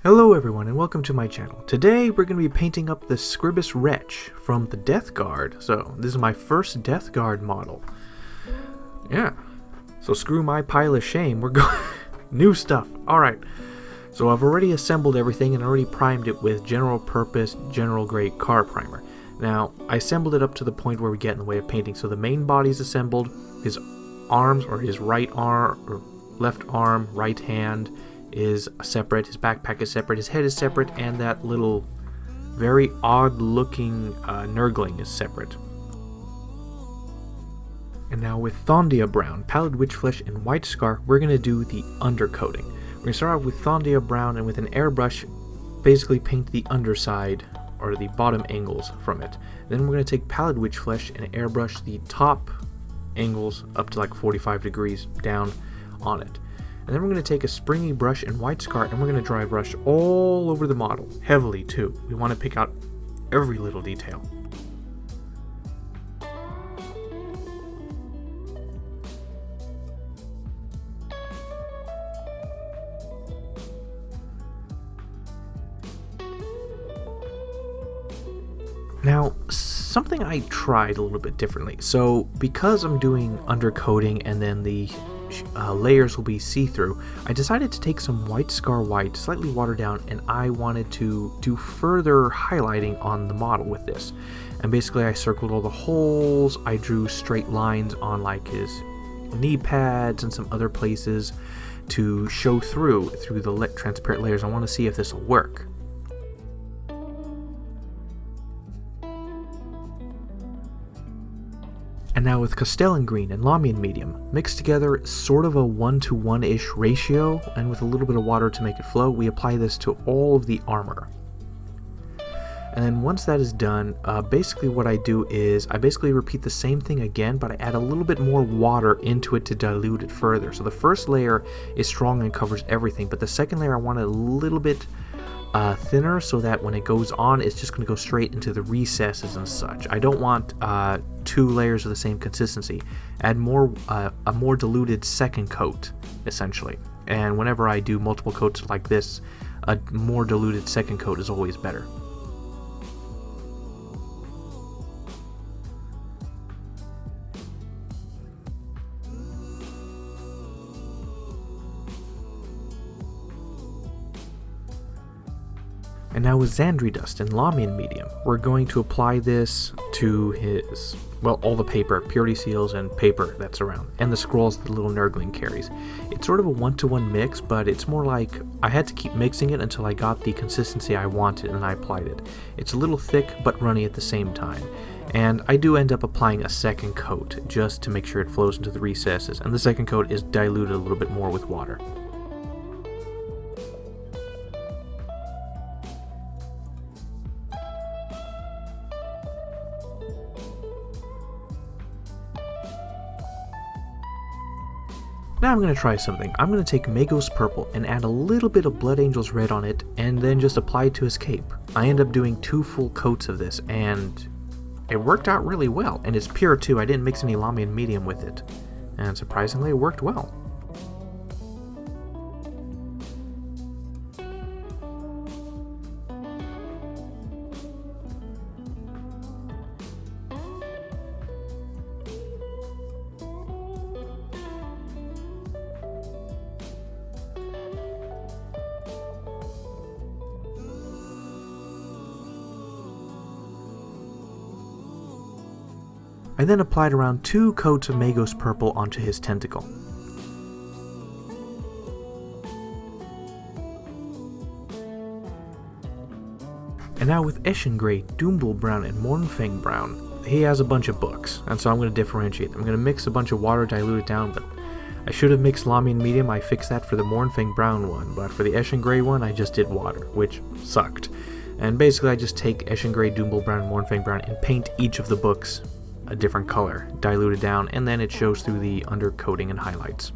Hello everyone and welcome to my channel. Today we're going to be painting up the Scribbus Wretch from the Death Guard. So this is my first Death Guard model. Yeah, so screw my pile of shame, we're going new stuff. Alright, so I've already assembled everything and already primed it with general purpose, general grade car primer. Now, I assembled it up to the point where we get in the way of painting. So the main body is assembled, his arms or his right arm or left arm, right hand is separate, his backpack is separate, his head is separate, and that little very odd looking nurgling is separate. And now with Thondia Brown, Pallid Witch Flesh, and White Scar, we're going to do the undercoating. We're going to start off with Thondia Brown and with an airbrush basically paint the underside or the bottom angles from it. Then we're going to take Pallid Witch Flesh and airbrush the top angles up to like 45 degrees down on it. And then we're going to take a springy brush and White Scar and we're going to dry brush all over the model, heavily too. We want to pick out every little detail. Now, something I tried a little bit differently. So because I'm doing undercoating and then the layers will be see-through, I decided to take some White Scar White, slightly watered down, and I wanted to do further highlighting on the model with this. And basically I circled all the holes, I drew straight lines on like his knee pads and some other places to show through the transparent layers. I want to see if this will work. And now with Castellan Green and Lamian Medium, mixed together sort of a 1-to-1-ish ratio, and with a little bit of water to make it flow, we apply this to all of the armor. And then once that is done, basically what I do is I basically repeat the same thing again, but I add a little bit more water into it to dilute it further. So the first layer is strong and covers everything, but the second layer I want it a little bit thinner so that when it goes on, it's just going to go straight into the recesses and such. I don't want two layers of the same consistency. Add more a more diluted second coat, essentially. And whenever I do multiple coats like this, a more diluted second coat is always better. And now with Xandri Dust and Lamian Medium, we're going to apply this to his, well, all the paper, purity seals and paper that's around, and the scrolls the little nurgling carries. It's sort of a 1-to-1 mix, but it's more like I had to keep mixing it until I got the consistency I wanted and I applied it. It's a little thick but runny at the same time. And I do end up applying a second coat just to make sure it flows into the recesses, and the second coat is diluted a little bit more with water. Now I'm going to try something. I'm going to take Magos Purple and add a little bit of Blood Angel's Red on it and then just apply it to his cape. I end up doing 2 full coats of this and it worked out really well. And it's pure too. I didn't mix any Lamian Medium with it. And surprisingly it worked well. I then applied around 2 coats of Magos Purple onto his tentacle. And now with Eshin Grey, Doombull Brown, and Mournfang Brown, he has a bunch of books, and so I'm going to differentiate them. I'm going to mix a bunch of water, dilute it down, but I should have mixed Lamian Medium. I fixed that for the Mournfang Brown one, but for the Eshin Grey one, I just did water, which sucked. And basically I just take Eshin Grey, Doombull Brown, and Mournfang Brown and paint each of the books a different color, dilute it down, and then it shows through the undercoating and highlights.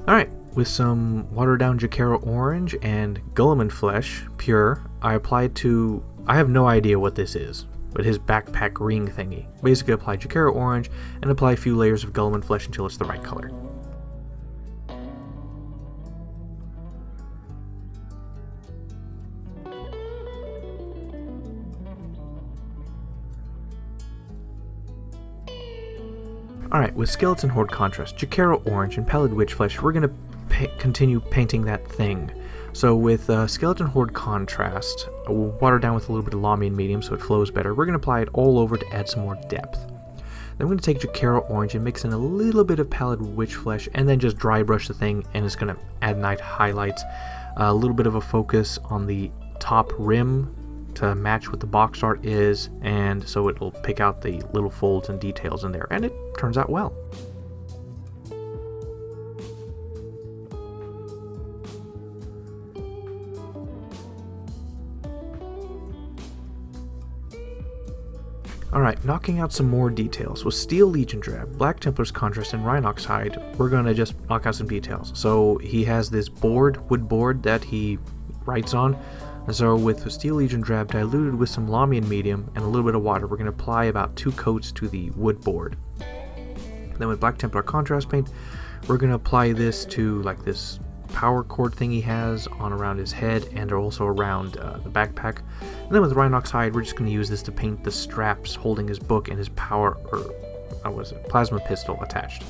Alright, with some watered down Jacaro Orange and Gulliman Flesh, pure, I applied to... I have no idea what this is, but his backpack ring thingy. Basically apply Jacaro Orange and apply a few layers of Gulliman Flesh until it's the right color. Alright, with Skeleton Horde Contrast, Jacaro Orange, and Pallid Witch Flesh, we're going to continue painting that thing. So with Skeleton Horde Contrast, we'll water down with a little bit of Lamian Medium so it flows better. We're going to apply it all over to add some more depth. Then we're going to take Jacaro Orange and mix in a little bit of Pallid Witch Flesh, and then just dry brush the thing, and it's going to add nice highlights. A little bit of a focus on the top rim to match what the box art is, and so it'll pick out the little folds and details in there, and it turns out well. Alright, knocking out some more details. With Steel Legion Drab, Black Templar's Contrast, and Rhinox Hide, we're gonna just knock out some details. So he has this board, wood board, that he writes on. And so with Steel Legion Drab diluted with some Lamian Medium and a little bit of water, we're going to apply about 2 coats to the wood board. Then with Black Templar Contrast Paint, we're going to apply this to like this power cord thing he has on around his head and also around the backpack. And then with Rhinox Hide, we're just going to use this to paint the straps holding his book and his plasma pistol attached.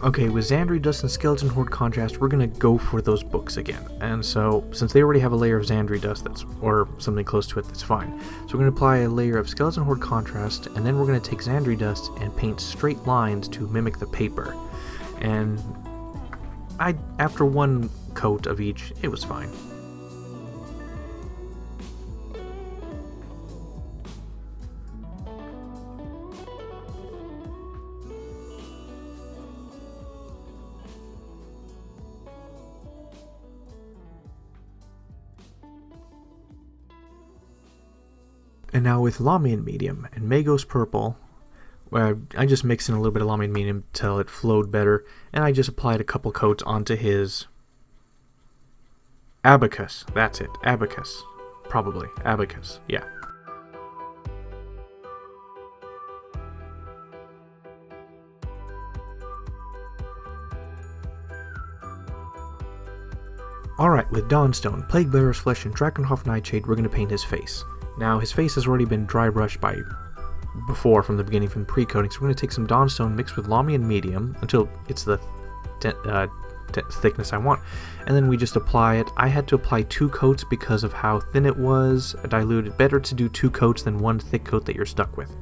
Okay, with Xandri Dust and Skeleton Horde Contrast, we're going to go for those books again. And so, since they already have a layer of Xandri Dust or something close to it, that's fine. So we're going to apply a layer of Skeleton Horde Contrast, and then we're going to take Xandri Dust and paint straight lines to mimic the paper. And after 1 coat of each, it was fine. And now with Lamian Medium and Magos Purple, where I just mixed in a little bit of Lamian Medium till it flowed better, and I just applied a couple coats onto his abacus. That's it, abacus. Probably, abacus, yeah. Alright, with Dawnstone, Plaguebearer's Flesh, and Drakenhof Nightshade, we're going to paint his face. Now, his face has already been dry brushed before from the beginning, from the pre-coating, so we're going to take some Dawnstone mixed with Lamian Medium until it's the thickness I want, and then we just apply it. I had to apply 2 coats because of how thin it was diluted. Better to do 2 coats than 1 thick coat that you're stuck with.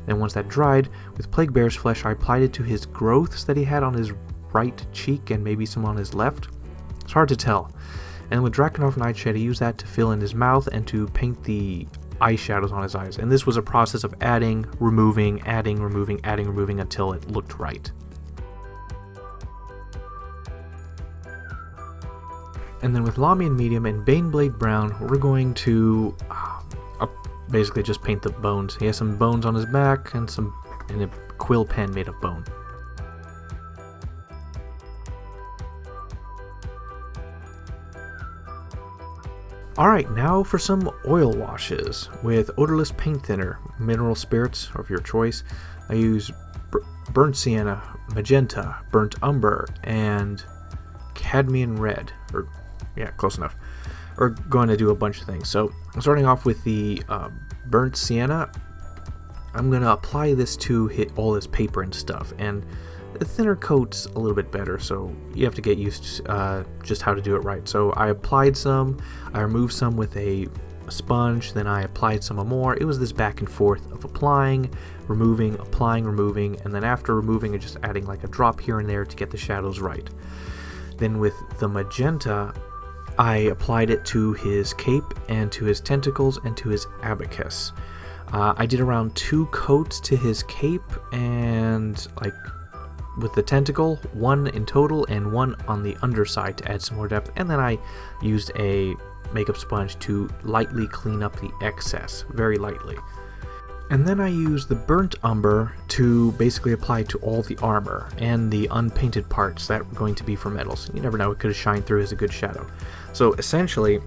Then once that dried, with Plaguebearer's Flesh, I applied it to his growths that he had on his right cheek and maybe some on his left. It's hard to tell. And with Drakenhof Nightshade, I used that to fill in his mouth and to paint the eyeshadows on his eyes. And this was a process of adding, removing, adding, removing, adding, removing until it looked right. And then with Lamian Medium and Baneblade Brown, we're going to basically just paint the bones. He has some bones on his back and a quill pen made of bone. Alright, now for some oil washes. With Odorless Paint Thinner, Mineral Spirits of your choice, I use Burnt Sienna, Magenta, Burnt Umber, and Cadmium Red. Yeah, close enough. We're going to do a bunch of things. So, starting off with the Burnt Sienna, I'm going to apply this to hit all this paper and stuff. And the thinner coat's a little bit better, so you have to get used to just how to do it right. So I applied some, I removed some with a sponge, then I applied some more. It was this back and forth of applying, removing, applying, removing, and then after removing, just adding like a drop here and there to get the shadows right. Then with the magenta, I applied it to his cape and to his tentacles and to his abacus. I did around 2 coats to his cape and like with the tentacle, 1 in total and 1 on the underside to add some more depth, and then I used a makeup sponge to lightly clean up the excess, very lightly. And then I used the burnt umber to basically apply to all the armor and the unpainted parts that were going to be for metals. You never know, it could have shined through as a good shadow. So essentially,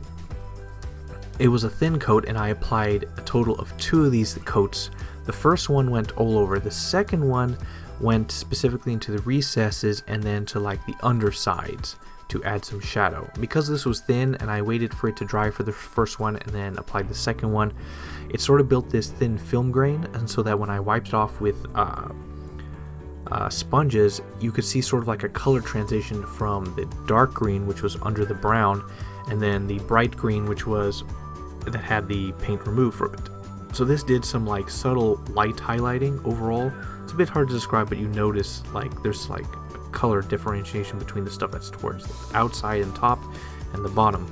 it was a thin coat and I applied a total of 2 of these coats. The first one went all over, the second one went specifically into the recesses and then to like the undersides to add some shadow. Because this was thin and I waited for it to dry for the first one and then applied the second one, it sort of built this thin film grain, and so that when I wiped it off with sponges, you could see sort of like a color transition from the dark green, which was under the brown, and then the bright green, which was that had the paint removed from it. So this did some like subtle light highlighting overall. It's a bit hard to describe, but you notice like there's like a color differentiation between the stuff that's towards the outside and top and the bottom.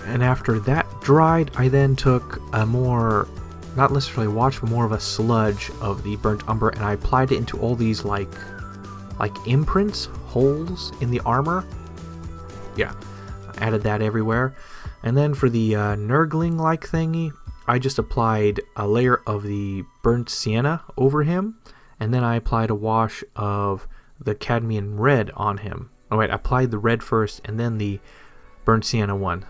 And after that dried, I then took a more, not necessarily wash, but more of a sludge of the burnt umber, and I applied it into all these like imprints, holes in the armor. Yeah, I added that everywhere. And then for the nurgling-like thingy, I just applied a layer of the burnt sienna over him, and then I applied a wash of the cadmium red on him. Oh wait, I applied the red first and then the burnt sienna one.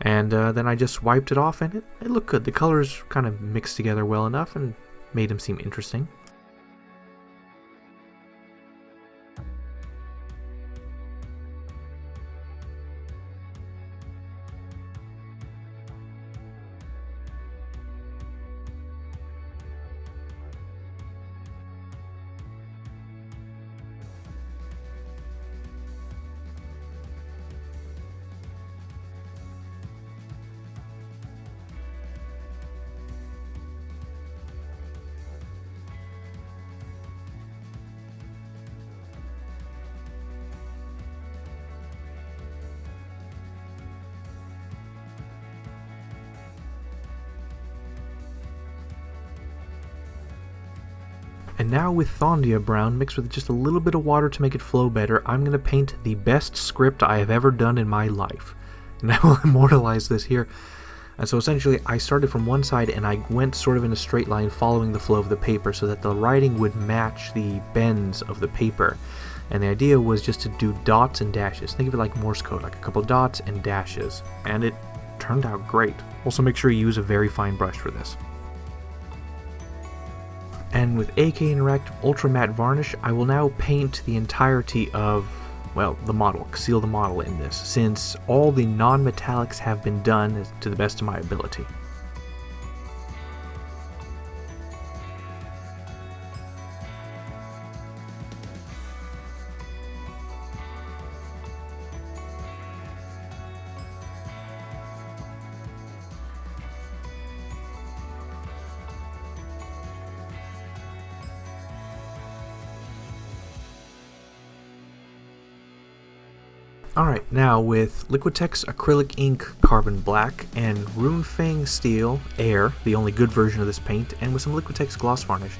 And then I just wiped it off and it looked good. The colors kind of mixed together well enough and made him seem interesting. And now with Thondia Brown mixed with just a little bit of water to make it flow better, I'm going to paint the best script I have ever done in my life. And I will immortalize this here. And so essentially I started from one side and I went sort of in a straight line following the flow of the paper so that the writing would match the bends of the paper. And the idea was just to do dots and dashes. Think of it like Morse code, like a couple of dots and dashes. And it turned out great. Also make sure you use a very fine brush for this. And with AK Interactive Ultra Matte Varnish, I will now paint the entirety of, well, the model, seal the model in this, since all the non-metallics have been done to the best of my ability. Alright, now with Liquitex Acrylic Ink Carbon Black and Runefang Steel Air, the only good version of this paint, and with some Liquitex Gloss Varnish,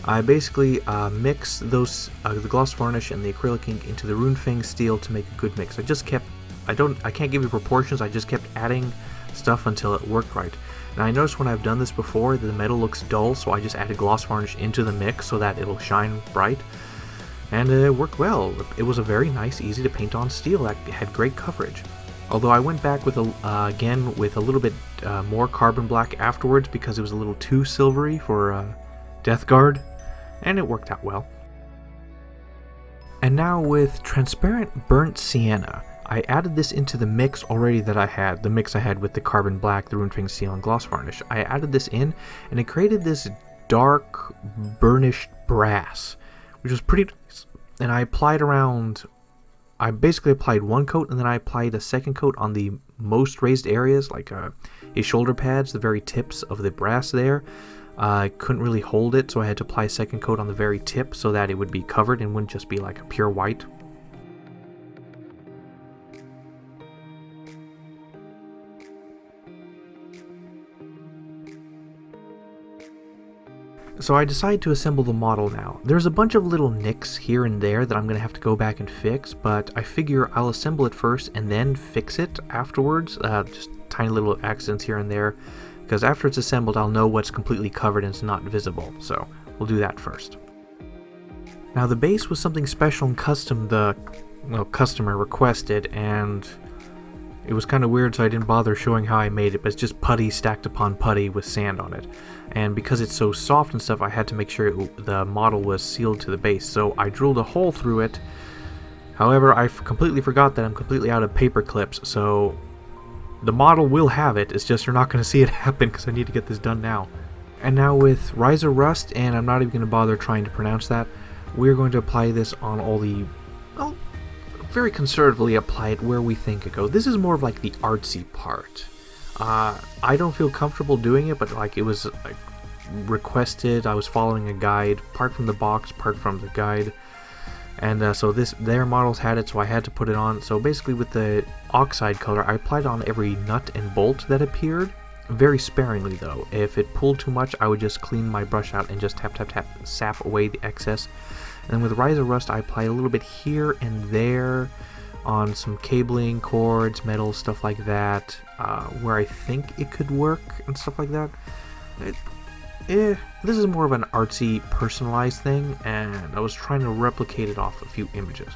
I basically mixed those the gloss varnish and the acrylic ink into the Runefang Steel to make a good mix. I can't give you proportions, I just kept adding stuff until it worked right. And I noticed when I've done this before that the metal looks dull, so I just added gloss varnish into the mix so that it'll shine bright. And it worked well. It was a very nice, easy to paint on steel that had great coverage. Although I went back with again with a little bit more carbon black afterwards because it was a little too silvery for Death Guard, and it worked out well. And now with transparent burnt sienna, I added this into the mix already that I had, the mix I had with the carbon black, the Runefang Steel, and gloss varnish. I added this in, and it created this dark, burnished brass, which was pretty nice. And I basically applied one coat, and then I applied a second coat on the most raised areas, like his shoulder pads, the very tips of the brass there. I couldn't really hold it, so I had to apply a second coat on the very tip so that it would be covered and wouldn't just be like a pure white. So I decide to assemble the model now. There's a bunch of little nicks here and there that I'm going to have to go back and fix, but I figure I'll assemble it first and then fix it afterwards. Just tiny little accidents here and there, because after it's assembled I'll know what's completely covered and it's not visible, so we'll do that first. Now the base was something special and custom the customer requested, and it was kind of weird, so I didn't bother showing how I made it, but it's just putty stacked upon putty with sand on it. And because it's so soft and stuff, I had to make sure the model was sealed to the base, so I drilled a hole through it. However, I completely forgot that I'm completely out of paper clips, so the model will have it, it's just you're not going to see it happen because I need to get this done now. And now with Riser Rust, and I'm not even going to bother trying to pronounce that, we're going to apply this on all the, well, very conservatively apply it where we think it goes. This is more of like the artsy part. I don't feel comfortable doing it, but like it was like requested. I was following a guide, part from the box, part from the guide, and so their models had it, so I had to put it on. So basically with the oxide color, I applied it on every nut and bolt that appeared, very sparingly though. If it pulled too much, I would just clean my brush out and just tap tap tap, sap away the excess. And with Riser Rust, I applied a little bit here and there on some cabling, cords, metal, stuff like that, where I think it could work and stuff like that. This is more of an artsy, personalized thing, and I was trying to replicate it off a few images.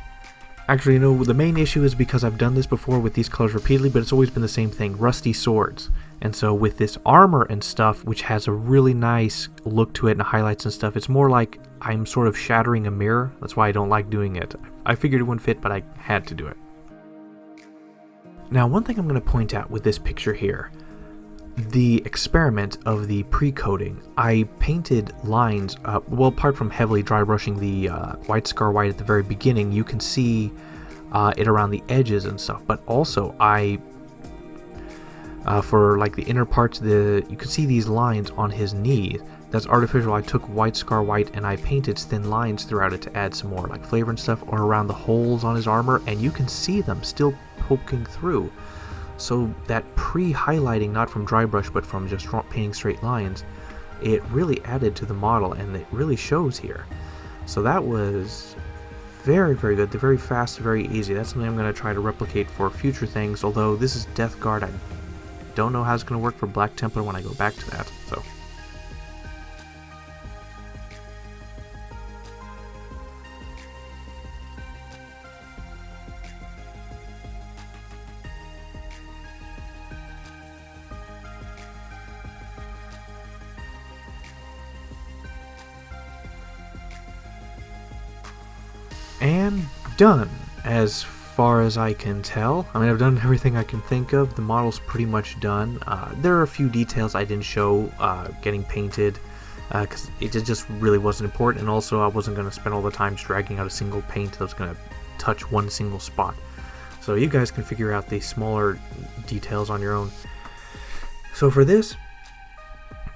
Actually, you know, the main issue is because I've done this before with these colors repeatedly, but it's always been the same thing, rusty swords. And so with this armor and stuff, which has a really nice look to it and highlights and stuff, it's more like I'm sort of shattering a mirror. That's why I don't like doing it. I figured it wouldn't fit, but I had to do it. Now, one thing I'm going to point out with this picture here, the experiment of the pre-coating, I painted lines, well, apart from heavily dry brushing the white scar white at the very beginning, you can see it around the edges and stuff, but also for like the inner parts, you can see these lines on his knee. That's artificial. I took white scar white and I painted thin lines throughout it to add some more like flavor and stuff, or around the holes on his armor, and you can see them still poking through. So that pre-highlighting, not from dry brush but from just painting straight lines, it really added to the model, and it really shows here. So that was very, very good. They're very fast, very easy. That's something I'm going to try to replicate for future things, although this is Death Guard. I don't know how it's going to work for Black Templar when I go back to that. So and done, as far as I can tell. I mean, I've done everything I can think of. The model's pretty much done. There are a few details I didn't show getting painted, because it just really wasn't important, and also I wasn't going to spend all the time dragging out a single paint that was going to touch one single spot. So you guys can figure out the smaller details on your own. So for this,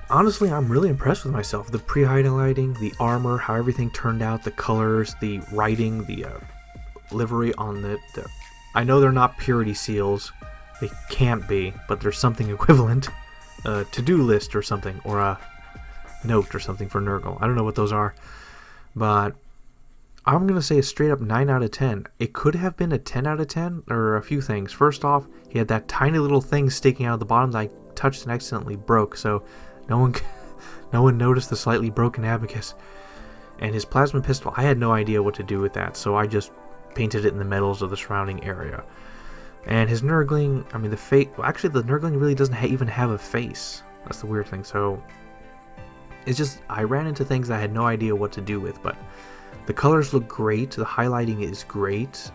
honestly, I'm really impressed with myself. The pre-highlighting, the armor, how everything turned out, the colors, the writing, the livery on the I know they're not purity seals. They can't be, but there's something equivalent. A to-do list or something, or a note or something for Nurgle. I don't know what those are, but I'm going to say a straight up 9 out of 10. It could have been a 10 out of 10, or a few things. First off, he had that tiny little thing sticking out of the bottom that I touched and accidentally broke, so no one noticed the slightly broken abacus. And his plasma pistol, I had no idea what to do with that, so I just painted it in the metals of the surrounding area. And his Nurgling, I mean, the face, well, actually the Nurgling really doesn't even have a face. That's the weird thing. So it's just, I ran into things I had no idea what to do with, but the colors look great, the highlighting is great,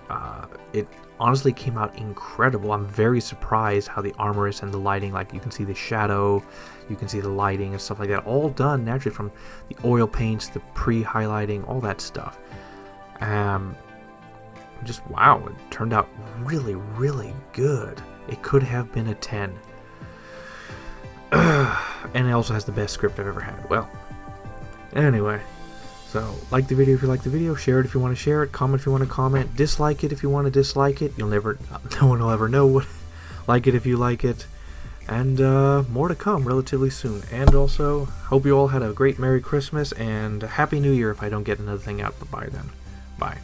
it honestly came out incredible. I'm very surprised how the armor is and the lighting, like you can see the shadow, you can see the lighting and stuff like that, all done naturally from the oil paints, the pre-highlighting, all that stuff. Just wow, it turned out really, really good. It could have been a 10. And it also has the best script I've ever had. Well, anyway, so like the video if you like the video, share it if you want to share it, comment if you want to comment, dislike it if you want to dislike it. No one will ever know what. Like it if you like it. And more to come relatively soon. And also, hope you all had a great Merry Christmas and Happy New Year if I don't get another thing out by then. Bye.